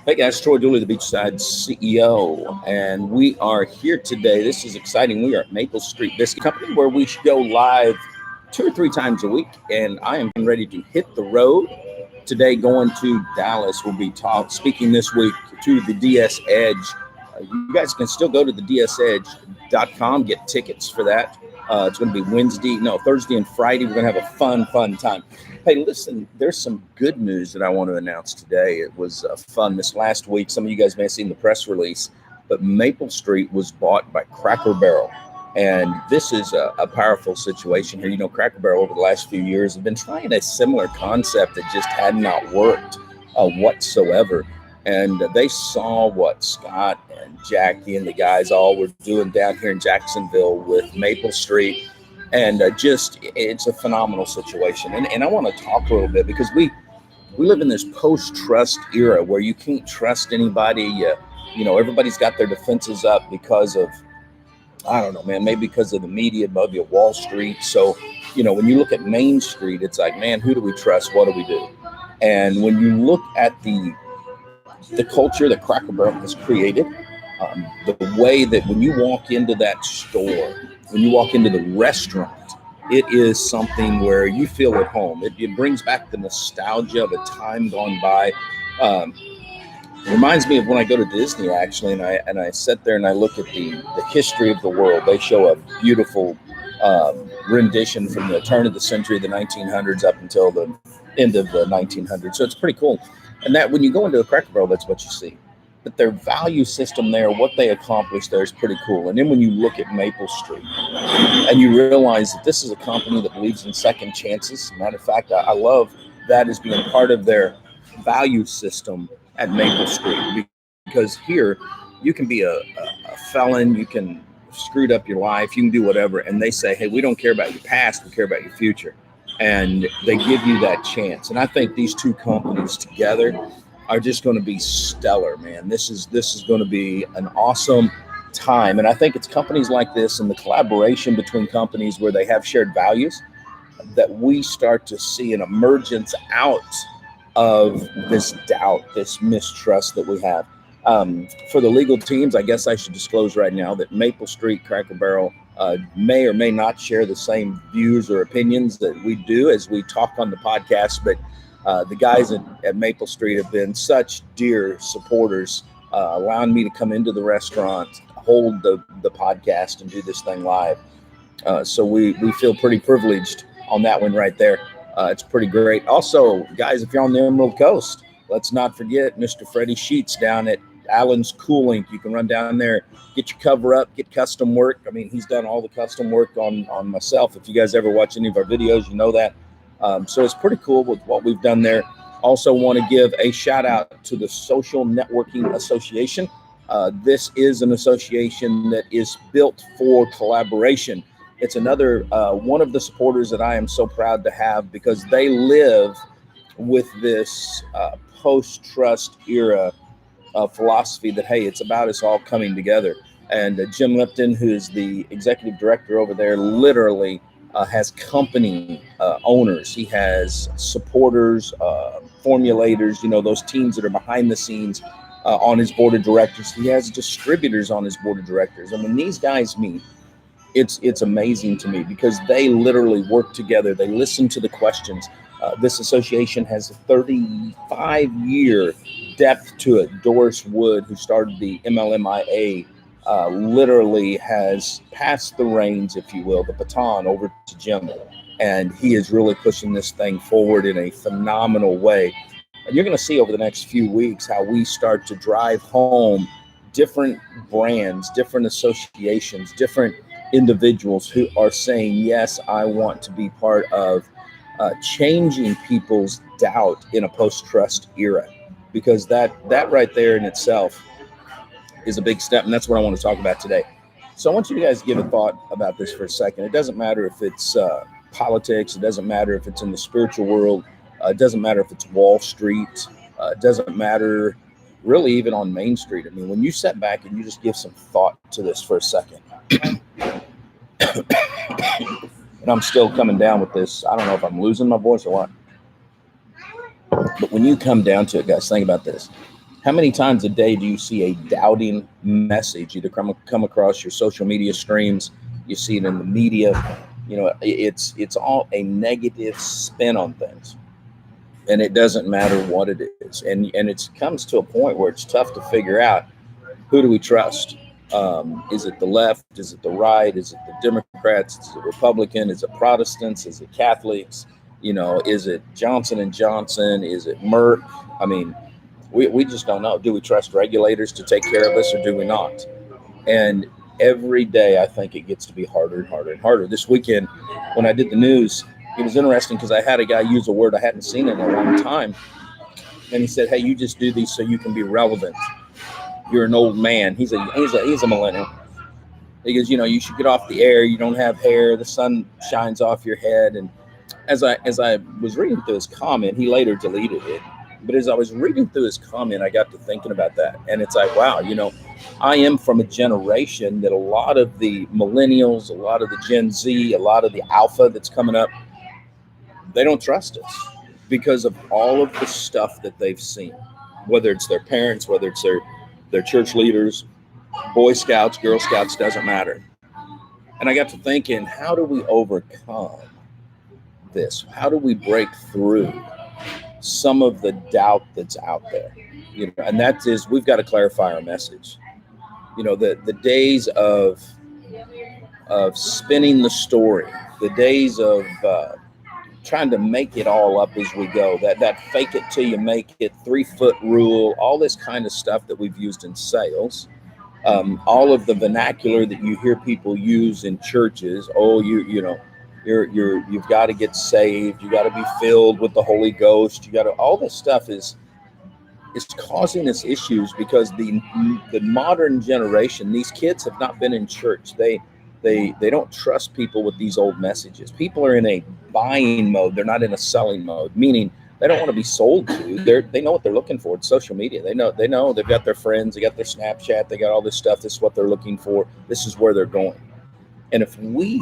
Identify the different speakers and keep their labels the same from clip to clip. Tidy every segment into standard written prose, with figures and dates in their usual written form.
Speaker 1: Hey guys, Troy Dooley, the Beachside CEO, and we are here today. This is exciting. We are at Maple Street Biscuit Company, where we go live 2 or 3 times a week, and I am ready to hit the road today. Going to Dallas. We'll be speaking this week to the DS Edge. You guys can still go to the dsedge.com, get tickets for that. It's going to be Thursday and Friday. We're going to have a fun time. Hey, listen, there's some good news that I want to announce today. It was fun this last week. Some of you guys may have seen the press release, but Maple Street was bought by Cracker Barrel. And this is a powerful situation here. You know, Cracker Barrel over the last few years have been trying a similar concept that just had not worked whatsoever. And they saw what Scott and Jackie and the guys all were doing down here in Jacksonville with Maple Street. And it's a phenomenal situation. And I want to talk a little bit because we live in this post-trust era where you can't trust anybody. Everybody's got their defenses up because of, I don't know, man, maybe because of the media, maybe of Wall Street. So, when you look at Main Street, it's like, man, who do we trust? What do we do? And when you look at the culture that Cracker Barrel has created, the way that when you walk into that store, when you walk into the restaurant, it is something where you feel at home. It brings back the nostalgia of a time gone by. It reminds me of when I go to Disney, actually, and I sit there and I look at the history of the world. They show a beautiful rendition from the turn of the century, the 1900s, up until the end of the 1900s. So it's pretty cool. And that when you go into a Cracker Barrel, that's what you see. But their value system there, what they accomplished there is pretty cool. And then when you look at Maple Street and you realize that this is a company that believes in second chances. Matter of fact, I love that as being part of their value system at Maple Street, because here you can be a felon, you can screwed up your life, you can do whatever. And they say, hey, we don't care about your past, we care about your future. And they give you that chance. And I think these two companies together are just going to be stellar, man. This is going to be an awesome time. And I think it's companies like this and the collaboration between companies where they have shared values that we start to see an emergence out of this doubt, this mistrust that we have. For the legal teams, I guess I should disclose right now that Maple Street, Cracker Barrel may or may not share the same views or opinions that we do as we talk on the podcast, but the guys at Maple Street have been such dear supporters, allowing me to come into the restaurant, hold the podcast, and do this thing live. So we feel pretty privileged on that one right there. It's pretty great. Also, guys, if you're on the Emerald Coast, let's not forget Mr. Freddie Sheets down at Allen's Cooling. You can run down there, get your cover up, get custom work. I mean, he's done all the custom work on myself. If you guys ever watch any of our videos, you know that. So it's pretty cool with what we've done there. Also want to give a shout out to the Social Networking Association. This is an association that is built for collaboration. It's another one of the supporters that I am so proud to have, because they live with this post-trust era philosophy that, hey, it's about us all coming together. And Jim Lipton, who's the executive director over there, literally has company owners. He has supporters, formulators, those teams that are behind the scenes on his board of directors. He has distributors on his board of directors. And when these guys meet, it's amazing to me, because they literally work together. They listen to the questions. This association has a 35-year depth to it. Doris Wood, who started the MLMIA, literally has passed the reins, if you will, the baton over to Jim. And he is really pushing this thing forward in a phenomenal way. And you're going to see over the next few weeks how we start to drive home different brands, different associations, different individuals who are saying, yes, I want to be part of changing people's doubt in a post-trust era, because that right there in itself is a big step. And that's what I want to talk about today. So I want you guys to give a thought about this for a second. It doesn't matter if it's politics. It doesn't matter if it's in the spiritual world. It doesn't matter if it's Wall Street. It doesn't matter really even on Main Street. I mean, when you sit back and you just give some thought to this for a second, and I'm still coming down with this. I don't know if I'm losing my voice or what. But when you come down to it, guys, think about this. How many times a day do you see a doubting message either come across your social media streams? You see it in the media. It's all a negative spin on things, and it doesn't matter what it is. And it comes to a point where it's tough to figure out, who do we trust? Is it the left? Is it the right? Is it the Democrats? Is it Republican? Is it Protestants? Is it Catholics? Is it Johnson and Johnson? Is it Merck? I mean, we just don't know. Do we trust regulators to take care of us, or do we not? And every day, I think it gets to be harder and harder and harder. This weekend, when I did the news, it was interesting because I had a guy use a word I hadn't seen in a long time. And he said, "Hey, you just do these so you can be relevant. You're an old man." He's a millennial. He goes, you should get off the air. You don't have hair. The sun shines off your head. And as I was reading through his comment, he later deleted it. But as I was reading through his comment, I got to thinking about that. And it's like, wow, I am from a generation that a lot of the millennials, a lot of the Gen Z, a lot of the alpha that's coming up, they don't trust us because of all of the stuff that they've seen, whether it's their parents, whether it's their church leaders, Boy Scouts, Girl Scouts, doesn't matter. And I got to thinking, how do we overcome this? How do we break through some of the doubt that's out there? And that is, we've got to clarify our message. The days of spinning the story, the days of trying to make it all up as we go, that fake it till you make it, 3-foot rule, all this kind of stuff that we've used in sales. All of the vernacular that you hear people use in churches. Oh, you've got to get saved. You got to be filled with the Holy Ghost. All this stuff is causing us issues because the modern generation, these kids have not been in church. They don't trust people with these old messages. People are in a buying mode. They're not in a selling mode, meaning they don't want to be sold to. They know what they're looking for. It's social media. They know they've got their friends, they got their Snapchat, they got all this stuff. This is what they're looking for. This is where they're going. And if we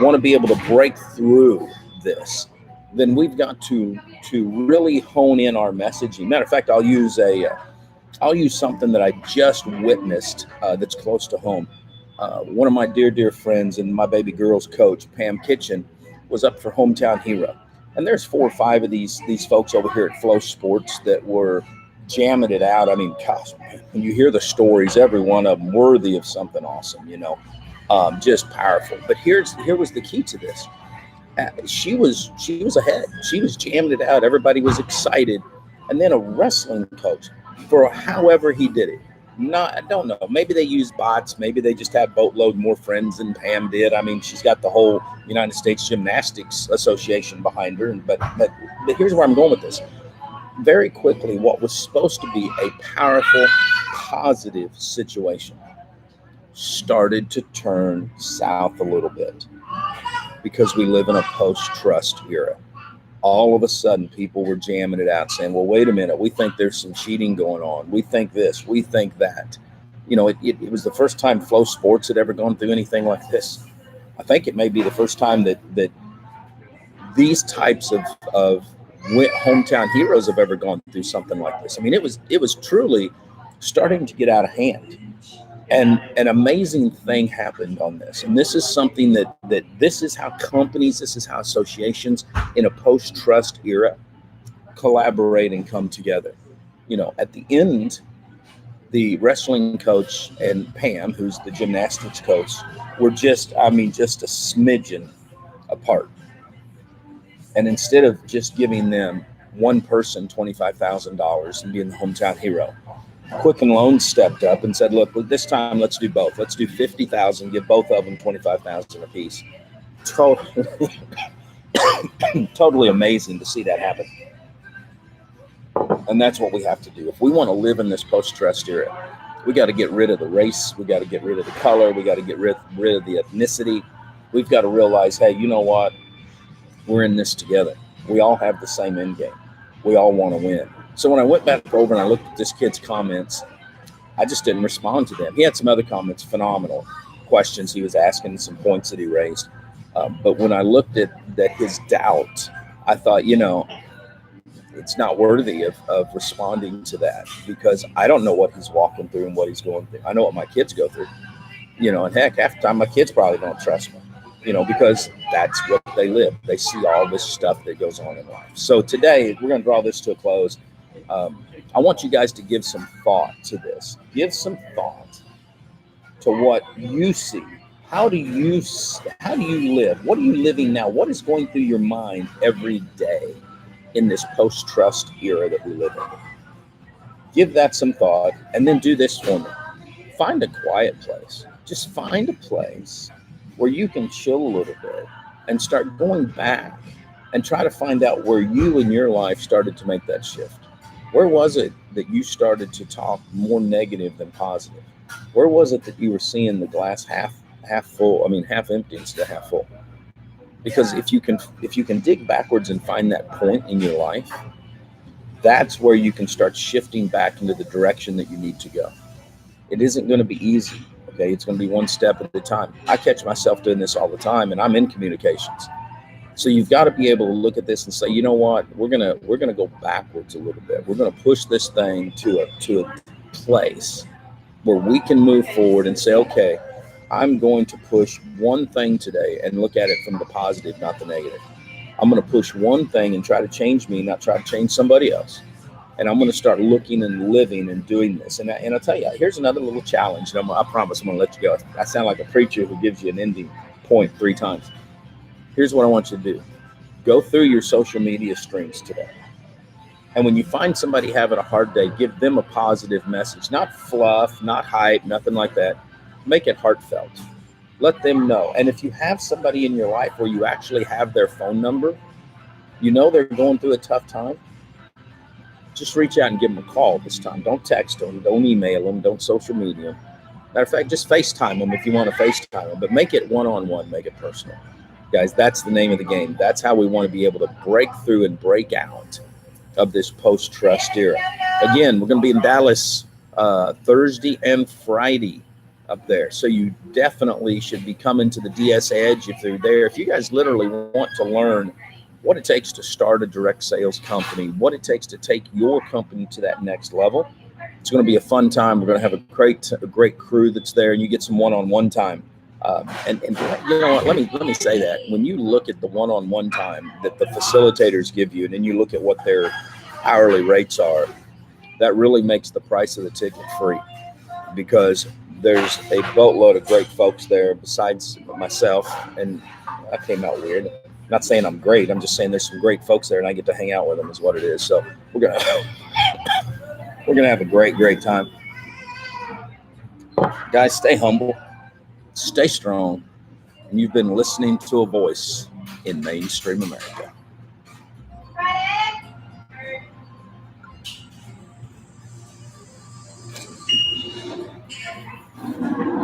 Speaker 1: want to be able to break through this, then we've got to really hone in our messaging. Matter of fact, I'll use something that I just witnessed that's close to home. One of my dear friends and my baby girl's coach, Pam Kitchen, was up for Hometown Hero. And there's 4 or 5 of these folks over here at Flow Sports that were jamming it out. I mean, gosh, when you hear the stories, every one of them worthy of something awesome, just powerful. But here was the key to this. She was ahead. She was jamming it out. Everybody was excited. And then a wrestling coach, for however he did it, I don't know. Maybe they use bots. Maybe they just have boatload more friends than Pam did. I mean, she's got the whole United States Gymnastics Association behind her. But here's where I'm going with this. Very quickly, what was supposed to be a powerful, positive situation started to turn south a little bit because we live in a post-trust era. All of a sudden, people were jamming it out, saying, well, wait a minute, we think there's some cheating going on. We think this, we think that. It was the first time Flow Sports had ever gone through anything like this. I think it may be the first time that these types of hometown heroes have ever gone through something like this. I mean, it was truly starting to get out of hand. And an amazing thing happened on this. And this is something that this is how companies, this is how associations in a post-trust era collaborate and come together. At the end, the wrestling coach and Pam, who's the gymnastics coach, were just a smidgen apart. And instead of just giving them one person $25,000 and being the hometown hero, Quicken Loans stepped up and said, look, this time let's do both. Let's do $50,000, give both of them $25,000 apiece. Totally amazing to see that happen. And that's what we have to do. If we want to live in this post-trust era, we got to get rid of the race. We got to get rid of the color. We got to get rid of the ethnicity. We've got to realize, hey, you know what? We're in this together. We all have the same end game. We all want to win. So when I went back over and I looked at this kid's comments, I just didn't respond to them. He had some other comments, phenomenal questions he was asking, some points that he raised. But when I looked at his doubt, I thought, it's not worthy of responding to that, because I don't know what he's walking through and what he's going through. I know what my kids go through, and heck, half the time my kids probably don't trust me, because that's what they live. They see all this stuff that goes on in life. So today we're going to draw this to a close. I want you guys to give some thought to this. Give some thought to what you see. How do you live? What are you living now? What is going through your mind every day in this post-trust era that we live in? Give that some thought, and then do this for me. Find a quiet place. Just find a place where you can chill a little bit and start going back and try to find out where you in your life started to make that shift. Where was it that you started to talk more negative than positive? Where was it that you were seeing the glass half full? I mean, half empty instead of half full. Because if you can dig backwards and find that point in your life, that's where you can start shifting back into the direction that you need to go. It isn't going to be easy. Okay, it's going to be one step at a time. I catch myself doing this all the time, and I'm in communications. So you've got to be able to look at this and say, you know what, we're gonna go backwards a little bit. We're gonna push this thing to a place where we can move forward and say, okay, I'm going to push one thing today and look at it from the positive, not the negative. I'm going to push one thing and try to change me, not try to change somebody else. And I'm going to start looking and living and doing this. And I'll tell you, here's another little challenge. And I promise I'm going to let you go. I sound like a preacher who gives you an ending point 3 times. Here's what I want you to do. Go through your social media streams today. And when you find somebody having a hard day, give them a positive message. Not fluff, not hype, nothing like that. Make it heartfelt. Let them know. And if you have somebody in your life where you actually have their phone number, they're going through a tough time, just reach out and give them a call this time. Don't text them. Don't email them. Don't social media. Matter of fact, just FaceTime them if you want to FaceTime them. But make it one-on-one. Make it personal. Guys, that's the name of the game. That's how we want to be able to break through and break out of this post-trust era. Again, we're going to be in Dallas Thursday and Friday up there. So you definitely should be coming to the DS Edge if they're there. If you guys literally want to learn what it takes to start a direct sales company, what it takes to take your company to that next level, it's going to be a fun time. We're going to have a great crew that's there, and you get some one-on-one time. And you know what? Let me say that when you look at the one-on-one time that the facilitators give you, and then you look at what their hourly rates are, that really makes the price of the ticket free, because there's a boatload of great folks there besides myself. And I came out weird. I'm not saying I'm great. I'm just saying there's some great folks there, and I get to hang out with them is what it is. So we're gonna have a great time. Guys, stay humble, stay strong, and you've been listening to a voice in mainstream America.